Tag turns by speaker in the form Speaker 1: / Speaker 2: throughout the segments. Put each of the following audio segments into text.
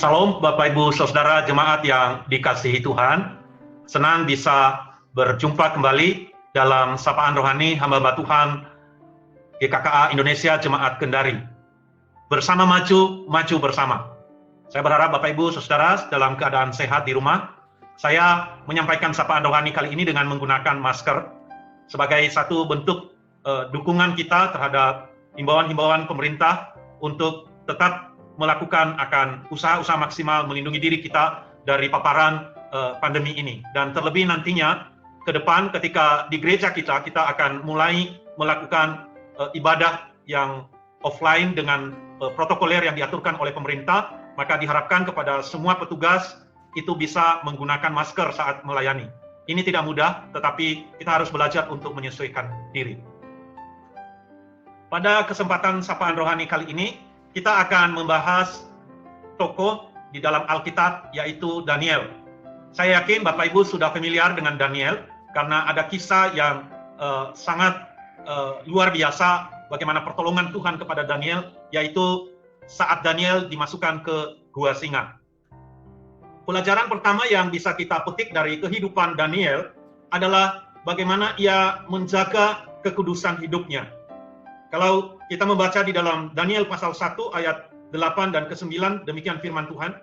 Speaker 1: Salam Bapak Ibu Saudara jemaat yang dikasihi Tuhan. Senang bisa berjumpa kembali dalam sapaan rohani hamba Tuhan GKKA Indonesia Jemaat Kendari. Bersama maju bersama. Saya berharap Bapak Ibu Saudara dalam keadaan sehat di rumah. Saya menyampaikan sapaan rohani kali ini dengan menggunakan masker sebagai satu bentuk dukungan kita terhadap himbauan-himbauan pemerintah untuk tetap melakukan akan usaha-usaha maksimal melindungi diri kita dari paparan pandemi ini. Dan terlebih nantinya ke depan ketika di gereja kita akan mulai melakukan ibadah yang offline dengan protokoler yang diaturkan oleh pemerintah, maka diharapkan kepada semua petugas itu bisa menggunakan masker saat melayani. Ini tidak mudah, tetapi kita harus belajar untuk menyesuaikan diri. Pada kesempatan sapaan rohani kali ini, kita akan membahas tokoh di dalam Alkitab, yaitu Daniel. Saya yakin Bapak Ibu sudah familiar dengan Daniel, karena ada kisah yang sangat luar biasa, bagaimana pertolongan Tuhan kepada Daniel, yaitu saat Daniel dimasukkan ke gua singa. Pelajaran pertama yang bisa kita petik dari kehidupan Daniel adalah bagaimana ia menjaga kekudusan hidupnya. Kalau kita membaca di dalam Daniel pasal 1 ayat 8 dan ke-9, demikian firman Tuhan.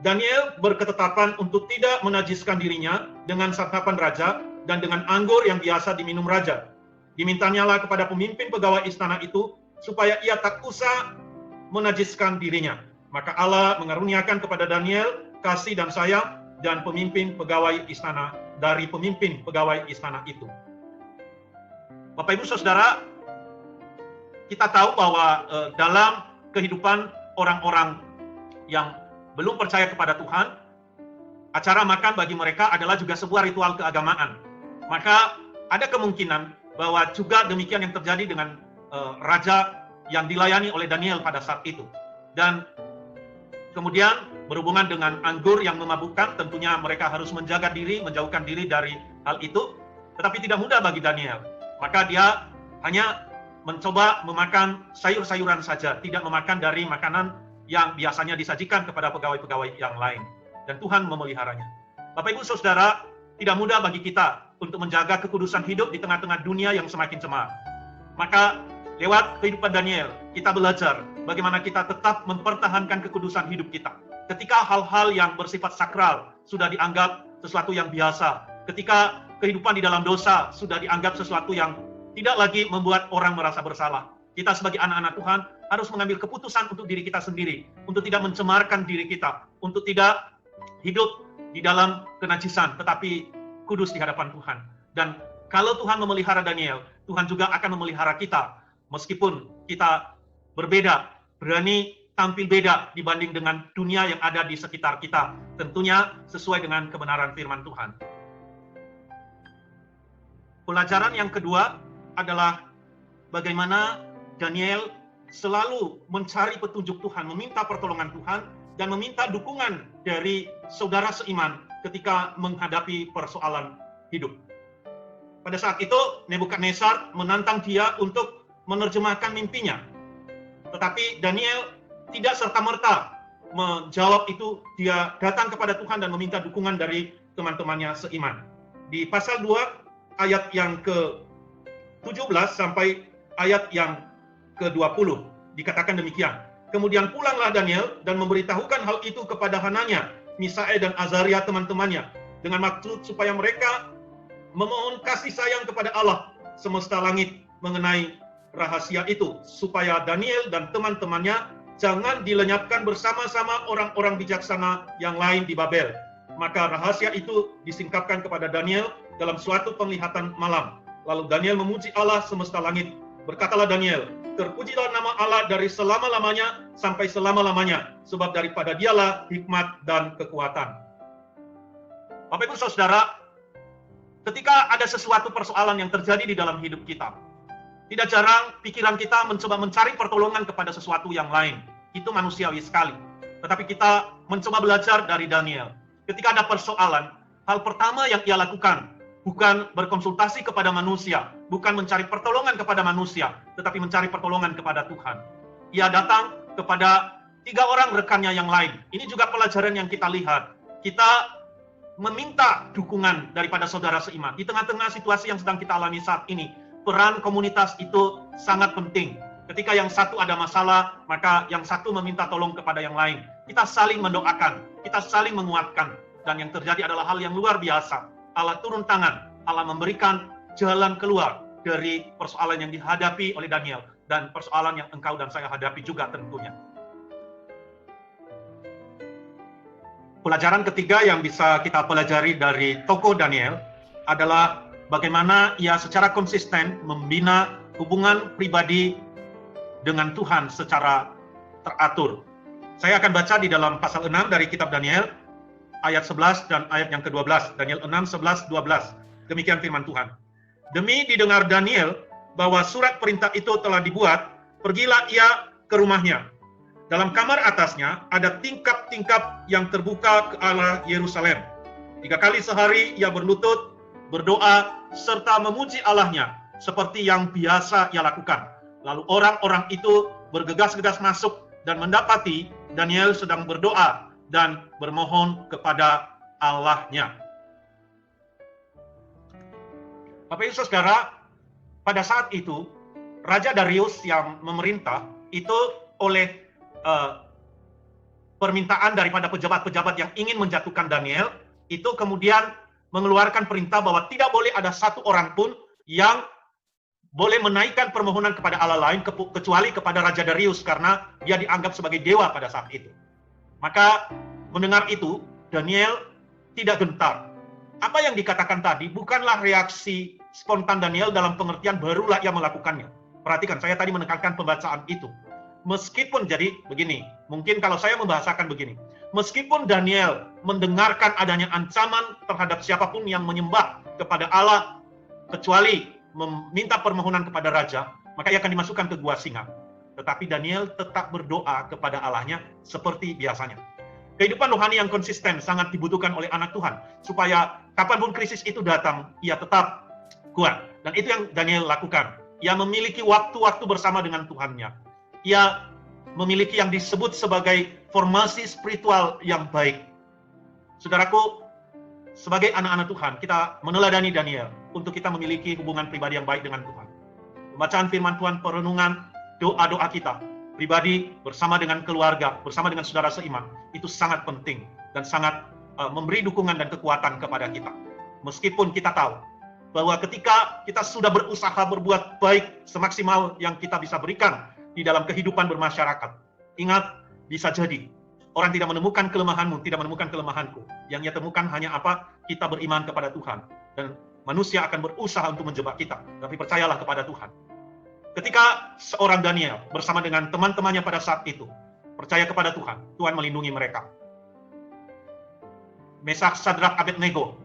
Speaker 1: Daniel berketetapan untuk tidak menajiskan dirinya dengan santapan raja dan dengan anggur yang biasa diminum raja. Dimintanyalah kepada pemimpin pegawai istana itu supaya ia tak usah menajiskan dirinya. Maka Allah mengaruniakan kepada Daniel kasih dan sayang dan pemimpin pegawai istana dari pemimpin pegawai istana itu. Bapak Ibu Saudara, kita tahu bahwa dalam kehidupan orang-orang yang belum percaya kepada Tuhan, acara makan bagi mereka adalah juga sebuah ritual keagamaan. Maka ada kemungkinan bahwa juga demikian yang terjadi dengan raja yang dilayani oleh Daniel pada saat itu. Dan kemudian berhubungan dengan anggur yang memabukkan, tentunya mereka harus menjaga diri, menjauhkan diri dari hal itu. Tetapi tidak mudah bagi Daniel. Maka dia hanya mencoba memakan sayur-sayuran saja, tidak memakan dari makanan yang biasanya disajikan kepada pegawai-pegawai yang lain. Dan Tuhan memeliharanya. Bapak Ibu Saudara, tidak mudah bagi kita untuk menjaga kekudusan hidup di tengah-tengah dunia yang semakin cemar. Maka lewat kehidupan Daniel, kita belajar bagaimana kita tetap mempertahankan kekudusan hidup kita. Ketika hal-hal yang bersifat sakral sudah dianggap sesuatu yang biasa, ketika kehidupan di dalam dosa sudah dianggap sesuatu yang tidak lagi membuat orang merasa bersalah. Kita sebagai anak-anak Tuhan harus mengambil keputusan untuk diri kita sendiri, untuk tidak mencemarkan diri kita, untuk tidak hidup di dalam kenajisan, tetapi kudus di hadapan Tuhan. Dan kalau Tuhan memelihara Daniel, Tuhan juga akan memelihara kita, meskipun kita berbeda, berani tampil beda dibanding dengan dunia yang ada di sekitar kita, tentunya sesuai dengan kebenaran firman Tuhan. Pelajaran yang kedua adalah bagaimana Daniel selalu mencari petunjuk Tuhan, meminta pertolongan Tuhan, dan meminta dukungan dari saudara seiman ketika menghadapi persoalan hidup. Pada saat itu, Nebukadnezar menantang dia untuk menerjemahkan mimpinya. Tetapi Daniel tidak serta-merta menjawab itu, dia datang kepada Tuhan dan meminta dukungan dari teman-temannya seiman. Di pasal 2, ayat yang ke-17 sampai ayat yang ke-20 dikatakan demikian. Kemudian pulanglah Daniel dan memberitahukan hal itu kepada Hananya, Misael dan Azaria teman-temannya, dengan maksud supaya mereka memohon kasih sayang kepada Allah semesta langit mengenai rahasia itu, supaya Daniel dan teman-temannya jangan dilenyapkan bersama-sama orang-orang bijaksana yang lain di Babel. Maka rahasia itu disingkapkan kepada Daniel dalam suatu penglihatan malam. Lalu Daniel memuji Allah semesta langit. Berkatalah Daniel, terpujilah nama Allah dari selama-lamanya sampai selama-lamanya, sebab daripada dialah hikmat dan kekuatan. Bapak Ibu Saudara, ketika ada sesuatu persoalan yang terjadi di dalam hidup kita, tidak jarang pikiran kita mencoba mencari pertolongan kepada sesuatu yang lain. Itu manusiawi sekali. Tetapi kita mencoba belajar dari Daniel. Ketika ada persoalan, hal pertama yang ia lakukan bukan berkonsultasi kepada manusia, bukan mencari pertolongan kepada manusia, tetapi mencari pertolongan kepada Tuhan. Ia datang kepada 3 orang rekannya yang lain. Ini juga pelajaran yang kita lihat. Kita meminta dukungan daripada saudara seiman. Di tengah-tengah situasi yang sedang kita alami saat ini, peran komunitas itu sangat penting. Ketika yang satu ada masalah, maka yang satu meminta tolong kepada yang lain. Kita saling mendoakan, kita saling menguatkan. Dan yang terjadi adalah hal yang luar biasa. Allah turun tangan, Allah memberikan jalan keluar dari persoalan yang dihadapi oleh Daniel. Dan persoalan yang engkau dan saya hadapi juga tentunya. Pelajaran ketiga yang bisa kita pelajari dari tokoh Daniel adalah bagaimana ia secara konsisten membina hubungan pribadi dengan Tuhan secara teratur. Saya akan baca di dalam pasal 6 dari kitab Daniel, ayat 11 dan ayat yang ke-12. Daniel 6, 11, 12. Demikian firman Tuhan. Demi didengar Daniel bahwa surat perintah itu telah dibuat, pergilah ia ke rumahnya. Dalam kamar atasnya ada tingkap-tingkap yang terbuka ke arah Yerusalem. 3 kali sehari ia berlutut, berdoa, serta memuji Allahnya, seperti yang biasa ia lakukan. Lalu orang-orang itu bergegas-gegas masuk dan mendapati Daniel sedang berdoa dan bermohon kepada Allahnya. Bapak Ibu Saudara, pada saat itu, Raja Darius yang memerintah itu oleh permintaan daripada pejabat-pejabat yang ingin menjatuhkan Daniel, itu kemudian mengeluarkan perintah bahwa tidak boleh ada satu orang pun yang boleh menaikkan permohonan kepada Allah lain kecuali kepada Raja Darius, karena dia dianggap sebagai dewa pada saat itu. Maka mendengar itu, Daniel tidak gentar. Apa yang dikatakan tadi bukanlah reaksi spontan Daniel dalam pengertian barulah ia melakukannya. Perhatikan, saya tadi menekankan pembacaan itu. Meskipun jadi begini, mungkin kalau saya membahasakan begini, meskipun Daniel mendengarkan adanya ancaman terhadap siapapun yang menyembah kepada Allah, kecuali meminta permohonan kepada raja, maka ia akan dimasukkan ke gua singa. Tetapi Daniel tetap berdoa kepada Allahnya seperti biasanya. Kehidupan rohani yang konsisten sangat dibutuhkan oleh anak Tuhan, supaya kapanpun krisis itu datang, ia tetap kuat. Dan itu yang Daniel lakukan. Ia memiliki waktu-waktu bersama dengan Tuhannya. Ia memiliki yang disebut sebagai formasi spiritual yang baik. Saudaraku, sebagai anak-anak Tuhan, kita meneladani Daniel untuk kita memiliki hubungan pribadi yang baik dengan Tuhan. Pembacaan firman Tuhan, perenungan, doa-doa kita pribadi bersama dengan keluarga, bersama dengan saudara seiman, itu sangat penting dan sangat memberi dukungan dan kekuatan kepada kita. Meskipun kita tahu bahwa ketika kita sudah berusaha berbuat baik semaksimal yang kita bisa berikan di dalam kehidupan bermasyarakat, ingat, bisa jadi orang tidak menemukan kelemahanmu, tidak menemukan kelemahanku. Yang ia temukan hanya apa? Kita beriman kepada Tuhan. Dan manusia akan berusaha untuk menjebak kita. Tapi percayalah kepada Tuhan. Ketika seorang Daniel bersama dengan teman-temannya pada saat itu percaya kepada Tuhan, Tuhan melindungi mereka. Mesak, Sadrak, Abednego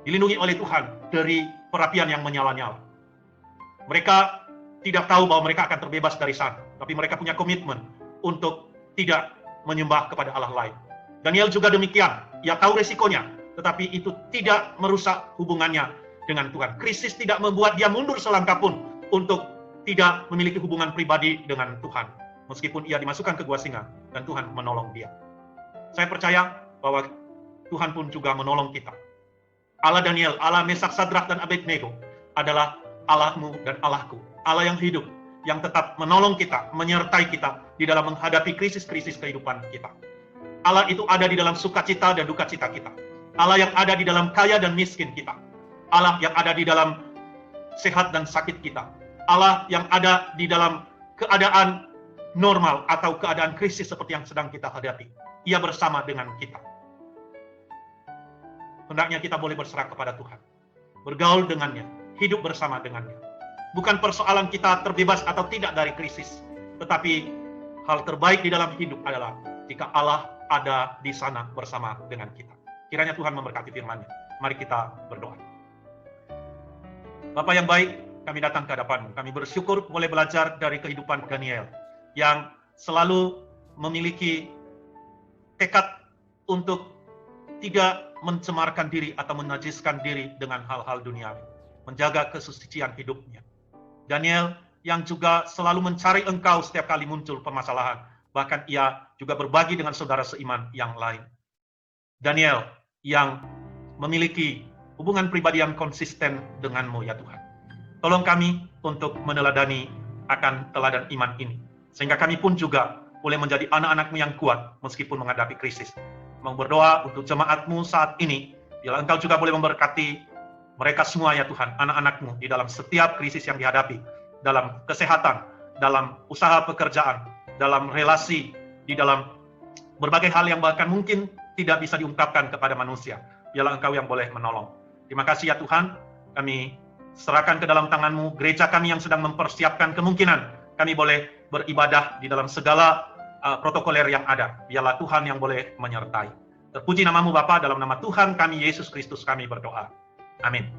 Speaker 1: dilindungi oleh Tuhan dari perapian yang menyala-nyala. Mereka tidak tahu bahwa mereka akan terbebas dari sana, tapi mereka punya komitmen untuk tidak menyembah kepada Allah lain. Daniel juga demikian, ia tahu resikonya, tetapi itu tidak merusak hubungannya dengan Tuhan. Krisis tidak membuat dia mundur selangkah pun untuk tidak memiliki hubungan pribadi dengan Tuhan. Meskipun ia dimasukkan ke gua singa dan Tuhan menolong dia. Saya percaya bahwa Tuhan pun juga menolong kita. Allah Daniel, Allah Mesak, Sadrak, dan Abednego adalah Allahmu dan Allahku. Allah yang hidup, yang tetap menolong kita, menyertai kita di dalam menghadapi krisis-krisis kehidupan kita. Allah itu ada di dalam sukacita dan duka cita kita. Allah yang ada di dalam kaya dan miskin kita. Allah yang ada di dalam sehat dan sakit kita. Allah yang ada di dalam keadaan normal atau keadaan krisis seperti yang sedang kita hadapi. Ia bersama dengan kita. Hendaknya kita boleh berserah kepada Tuhan. Bergaul dengannya, hidup bersama dengannya. Bukan persoalan kita terbebas atau tidak dari krisis, tetapi hal terbaik di dalam hidup adalah jika Allah ada di sana bersama dengan kita. Kiranya Tuhan memberkati firman-Nya. Mari kita berdoa. Bapa yang baik, kami datang ke hadapan-Mu. Kami bersyukur boleh belajar dari kehidupan Daniel yang selalu memiliki tekad untuk tidak mencemarkan diri atau menajiskan diri dengan hal-hal duniawi, menjaga kesucian hidupnya. Daniel yang juga selalu mencari Engkau setiap kali muncul permasalahan, bahkan ia juga berbagi dengan saudara seiman yang lain. Daniel yang memiliki hubungan pribadi yang konsisten denganmu ya Tuhan. Tolong kami untuk meneladani akan teladan iman ini, sehingga kami pun juga boleh menjadi anak-anak-Mu yang kuat meskipun menghadapi krisis. Mau berdoa untuk jemaat-Mu saat ini, biarlah Engkau juga boleh memberkati mereka semua ya Tuhan, anak-anak-Mu di dalam setiap krisis yang dihadapi, dalam kesehatan, dalam usaha pekerjaan, dalam relasi, di dalam berbagai hal yang bahkan mungkin tidak bisa diungkapkan kepada manusia. Biarlah Engkau yang boleh menolong. Terima kasih ya Tuhan, kami serahkan ke dalam tangan-Mu gereja kami yang sedang mempersiapkan kemungkinan kami boleh beribadah di dalam segala protokoler yang ada. Biarlah Tuhan yang boleh menyertai. Terpuji nama-Mu Bapa, dalam nama Tuhan kami Yesus Kristus kami berdoa. Amin.